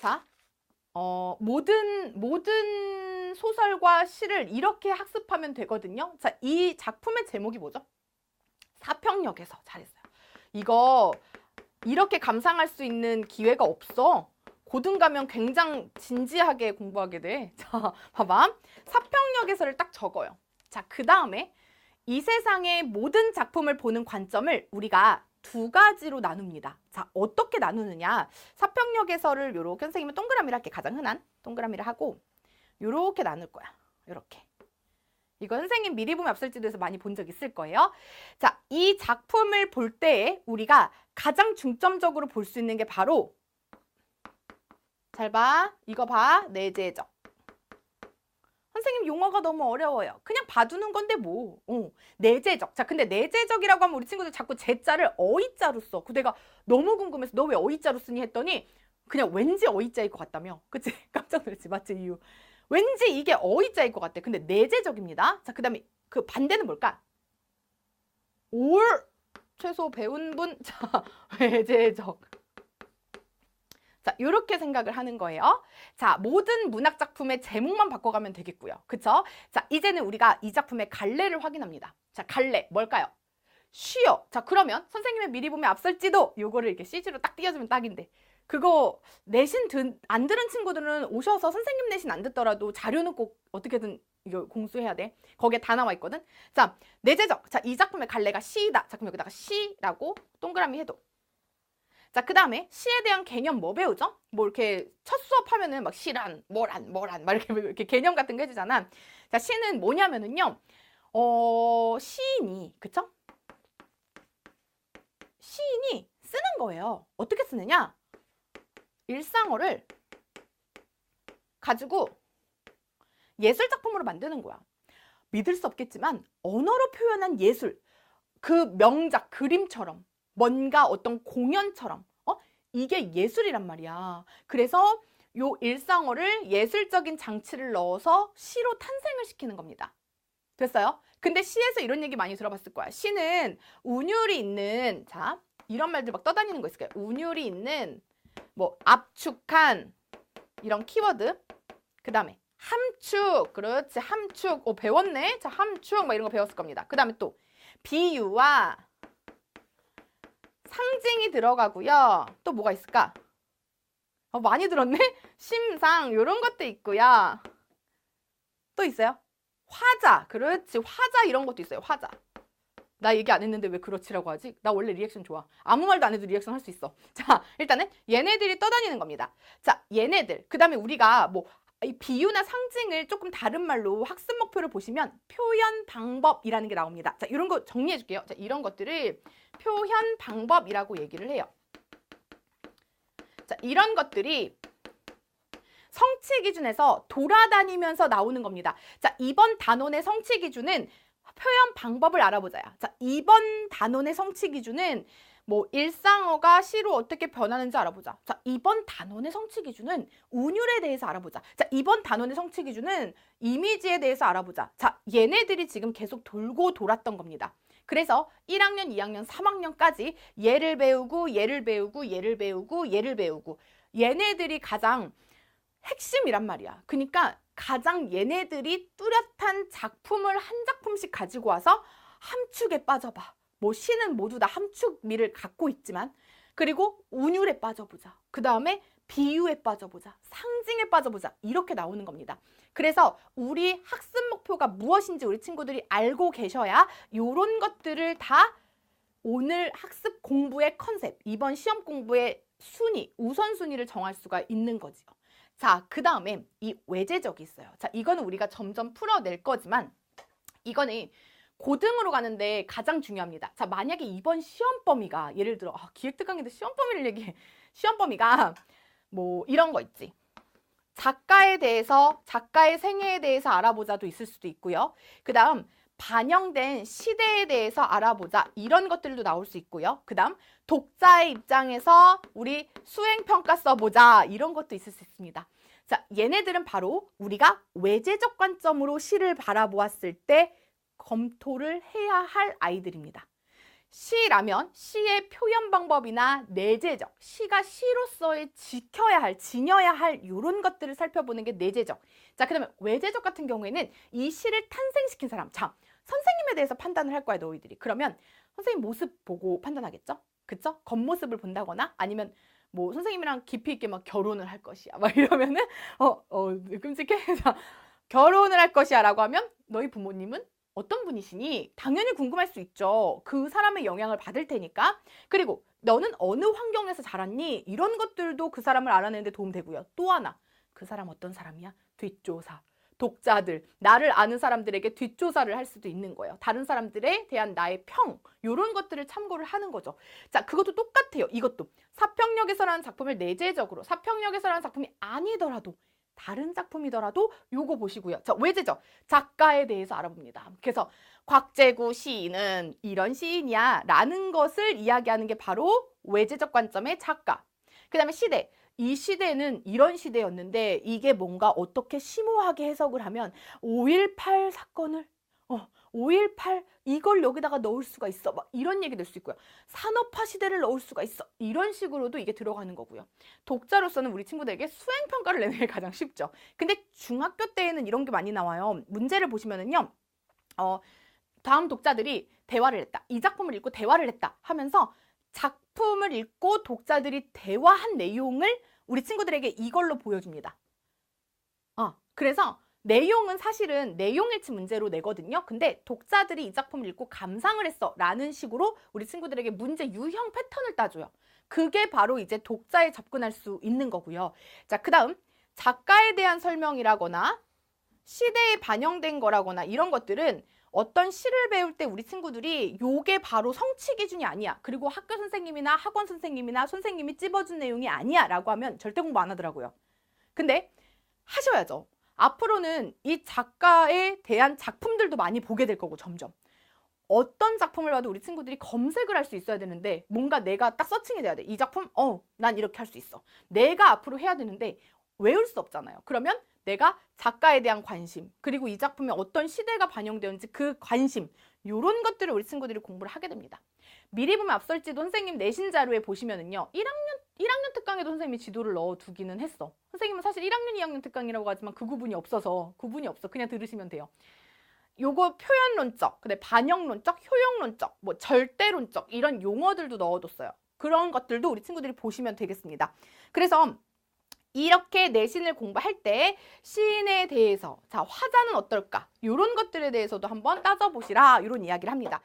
자, 모든 소설과 시를 이렇게 학습하면 되거든요. 자, 이 작품의 제목이 뭐죠? 사평역에서. 잘했어요. 이거 이렇게 감상할 수 있는 기회가 없어. 고등 가면 굉장히 진지하게 공부하게 돼. 자, 봐봐. 사평역에서를 딱 적어요. 자, 그 다음에 이 세상의 모든 작품을 보는 관점을 우리가 두 가지로 나눕니다. 자, 어떻게 나누느냐? 사평역에서를 요렇게 선생님은 동그라미를 할게. 가장 흔한 동그라미를 하고 요렇게 나눌 거야. 요렇게. 이거 선생님 미리 보면 앞설지도에서 많이 본 적 있을 거예요. 자, 이 작품을 볼 때에 우리가 가장 중점적으로 볼 수 있는 게 바로 잘 봐. 이거 봐. 내재적. 선생님 용어가 너무 어려워요. 그냥 봐두는 건데 뭐. 내재적. 자, 근데 내재적이라고 하면 우리 친구들 자꾸 제자를 어이자로 써. 그 내가 너무 궁금해서 너 왜 어이자로 쓰니 했더니 그냥 왠지 어이자일 것 같다며. 그치? 깜짝 놀랐지. 맞지? 이유. 왠지 이게 어이자일 것 같아. 근데 내재적입니다. 자, 그 다음에 그 반대는 뭘까? 올. 최소 배운 분. 자, 외재적. 자, 이렇게 생각을 하는 거예요. 자, 모든 문학 작품의 제목만 바꿔가면 되겠고요. 그쵸? 자, 이제는 우리가 이 작품의 갈래를 확인합니다. 자, 갈래 뭘까요? 쉬어. 자, 그러면 선생님의 미리 보면 앞설지도 요거를 이렇게 CG로 딱 띄워주면 딱인데 그거 내신 안 들은 친구들은 오셔서 선생님 내신 안 듣더라도 자료는 꼭 어떻게든 이거 공수해야 돼. 거기에 다 나와 있거든. 자, 내재적. 자, 이 작품의 갈래가 시다. 자, 그럼 여기다가 시라고 동그라미 해도. 자, 그 다음에 시에 대한 개념 뭐 배우죠? 뭐 이렇게 첫 수업 하면은 막 시란, 뭐란, 막 이렇게 개념 같은 거 해주잖아. 자, 시는 뭐냐면은요, 시인이, 그쵸? 시인이 쓰는 거예요. 어떻게 쓰느냐? 일상어를 가지고 예술 작품으로 만드는 거야. 믿을 수 없겠지만 언어로 표현한 예술, 그 명작, 그림처럼 뭔가 어떤 공연처럼 이게 예술이란 말이야. 그래서 요 일상어를 예술적인 장치를 넣어서 시로 탄생을 시키는 겁니다. 됐어요? 근데 시에서 이런 얘기 많이 들어봤을 거야. 시는 운율이 있는, 자, 이런 말들 막 떠다니는 거 있을 거야. 운율이 있는 뭐 압축한 이런 키워드. 그 다음에 함축. 그렇지. 함축. 배웠네. 자, 함축 막 이런 거 배웠을 겁니다. 그 다음에 또 비유와 상징이 들어가고요. 또 뭐가 있을까? 많이 들었네? 심상 이런 것도 있고요. 또 있어요? 화자. 그렇지. 화자 이런 것도 있어요. 화자. 나 얘기 안 했는데 왜 그렇지라고 하지? 나 원래 리액션 좋아. 아무 말도 안 해도 리액션 할 수 있어. 자, 일단은 얘네들이 떠다니는 겁니다. 자, 얘네들. 그 다음에 우리가 뭐 이 비유나 상징을 조금 다른 말로 학습 목표를 보시면 표현 방법이라는 게 나옵니다. 자, 이런 거 정리해 줄게요. 자, 이런 것들을 표현 방법이라고 얘기를 해요. 자, 이런 것들이 성취 기준에서 돌아다니면서 나오는 겁니다. 자, 이번 단원의 성취 기준은 표현 방법을 알아보자요. 자, 이번 단원의 성취 기준은 뭐 일상어가 시로 어떻게 변하는지 알아보자. 자, 이번 단원의 성취 기준은 운율에 대해서 알아보자. 자, 이번 단원의 성취 기준은 이미지에 대해서 알아보자. 자, 얘네들이 지금 계속 돌고 돌았던 겁니다. 그래서 1학년, 2학년, 3학년까지 얘를 배우고 얘를 배우고 얘를 배우고 얘를 배우고 얘네들이 가장 핵심이란 말이야. 그러니까 가장 얘네들이 뚜렷한 작품을 한 작품씩 가지고 와서 함축에 빠져봐. 뭐 시는 모두 다 함축미를 갖고 있지만 그리고 운율에 빠져보자. 그 다음에 비유에 빠져보자. 상징에 빠져보자. 이렇게 나오는 겁니다. 그래서 우리 학습 목표가 무엇인지 우리 친구들이 알고 계셔야 이런 것들을 다 오늘 학습 공부의 컨셉, 이번 시험 공부의 순위, 우선순위를 정할 수가 있는 거지요. 자, 그 다음에 이 외재적이 있어요. 자, 이거는 우리가 점점 풀어낼 거지만 이거는 고등으로 가는데 가장 중요합니다. 자, 만약에 이번 시험 범위가 예를 들어 기획특 강의인데 시험 범위를 얘기해. 시험 범위가 뭐 이런 거 있지. 작가에 대해서, 작가의 생애에 대해서 알아보자도 있을 수도 있고요. 그 다음 반영된 시대에 대해서 알아보자. 이런 것들도 나올 수 있고요. 그 다음 독자의 입장에서 우리 수행평가 써보자. 이런 것도 있을 수 있습니다. 자, 얘네들은 바로 우리가 외재적 관점으로 시를 바라보았을 때 검토를 해야 할 아이들입니다. 시라면 시의 표현 방법이나 내재적, 시가 시로서의 지켜야 할, 지녀야 할 이런 것들을 살펴보는 게 내재적. 자, 그다음에 외재적 같은 경우에는 이 시를 탄생시킨 사람. 자, 선생님에 대해서 판단을 할 거야, 너희들이. 그러면 선생님 모습 보고 판단하겠죠? 그쵸? 겉모습을 본다거나 아니면 뭐 선생님이랑 깊이 있게 막 결혼을 할 것이야. 막 이러면은 끔찍해. 자, 결혼을 할 것이야 라고 하면 너희 부모님은 어떤 분이시니? 당연히 궁금할 수 있죠. 그 사람의 영향을 받을 테니까. 그리고 너는 어느 환경에서 자랐니? 이런 것들도 그 사람을 알아내는 데 도움되고요. 또 하나, 그 사람 어떤 사람이야? 뒷조사. 독자들, 나를 아는 사람들에게 뒷조사를 할 수도 있는 거예요. 다른 사람들에 대한 나의 평, 이런 것들을 참고를 하는 거죠. 자, 그것도 똑같아요. 이것도 사평역에서라는 작품을 내재적으로, 사평역에서라는 작품이 아니더라도 다른 작품이더라도 요거 보시고요. 자, 외재적, 작가에 대해서 알아봅니다. 그래서 곽재구 시인은 이런 시인이야 라는 것을 이야기하는 게 바로 외재적 관점의 작가. 그 다음에 시대, 이 시대는 이런 시대였는데 이게 뭔가 어떻게 심오하게 해석을 하면 5.18 사건을 5.18 이걸 여기다가 넣을 수가 있어. 막 이런 얘기 될 수 있고요. 산업화 시대를 넣을 수가 있어. 이런 식으로도 이게 들어가는 거고요. 독자로서는 우리 친구들에게 수행평가를 내는 게 가장 쉽죠. 근데 중학교 때에는 이런 게 많이 나와요. 문제를 보시면은요. 다음 독자들이 대화를 했다. 이 작품을 읽고 대화를 했다 하면서 작품을 읽고 독자들이 대화한 내용을 우리 친구들에게 이걸로 보여줍니다. 그래서 내용은 사실은 내용일치 문제로 내거든요. 근데 독자들이 이 작품을 읽고 감상을 했어 라는 식으로 우리 친구들에게 문제 유형 패턴을 따줘요. 그게 바로 이제 독자에 접근할 수 있는 거고요. 자, 그 다음 작가에 대한 설명이라거나 시대에 반영된 거라거나 이런 것들은 어떤 시를 배울 때 우리 친구들이 요게 바로 성취 기준이 아니야. 그리고 학교 선생님이나 학원 선생님이나 선생님이 찝어준 내용이 아니야 라고 하면 절대 공부 안 하더라고요. 근데 하셔야죠. 앞으로는 이 작가에 대한 작품들도 많이 보게 될 거고 점점. 어떤 작품을 봐도 우리 친구들이 검색을 할 수 있어야 되는데 뭔가 내가 딱 서칭이 돼야 돼. 이 작품? 난 이렇게 할 수 있어. 내가 앞으로 해야 되는데 외울 수 없잖아요. 그러면 내가 작가에 대한 관심, 그리고 이 작품에 어떤 시대가 반영되었는지 그 관심, 이런 것들을 우리 친구들이 공부를 하게 됩니다. 미리 보면 앞설지도 선생님 내신 자료에 보시면은요. 1학년 특강에도 선생님이 지도를 넣어두기는 했어. 선생님은 사실 1학년, 2학년 특강이라고 하지만 그 구분이 없어서 구분이 없어. 그냥 들으시면 돼요. 요거 표현론적, 근데 반영론적, 효용론적, 뭐 절대론적 이런 용어들도 넣어뒀어요. 그런 것들도 우리 친구들이 보시면 되겠습니다. 그래서 이렇게 내신을 공부할 때 시인에 대해서 자 화자는 어떨까? 이런 것들에 대해서도 한번 따져보시라 이런 이야기를 합니다.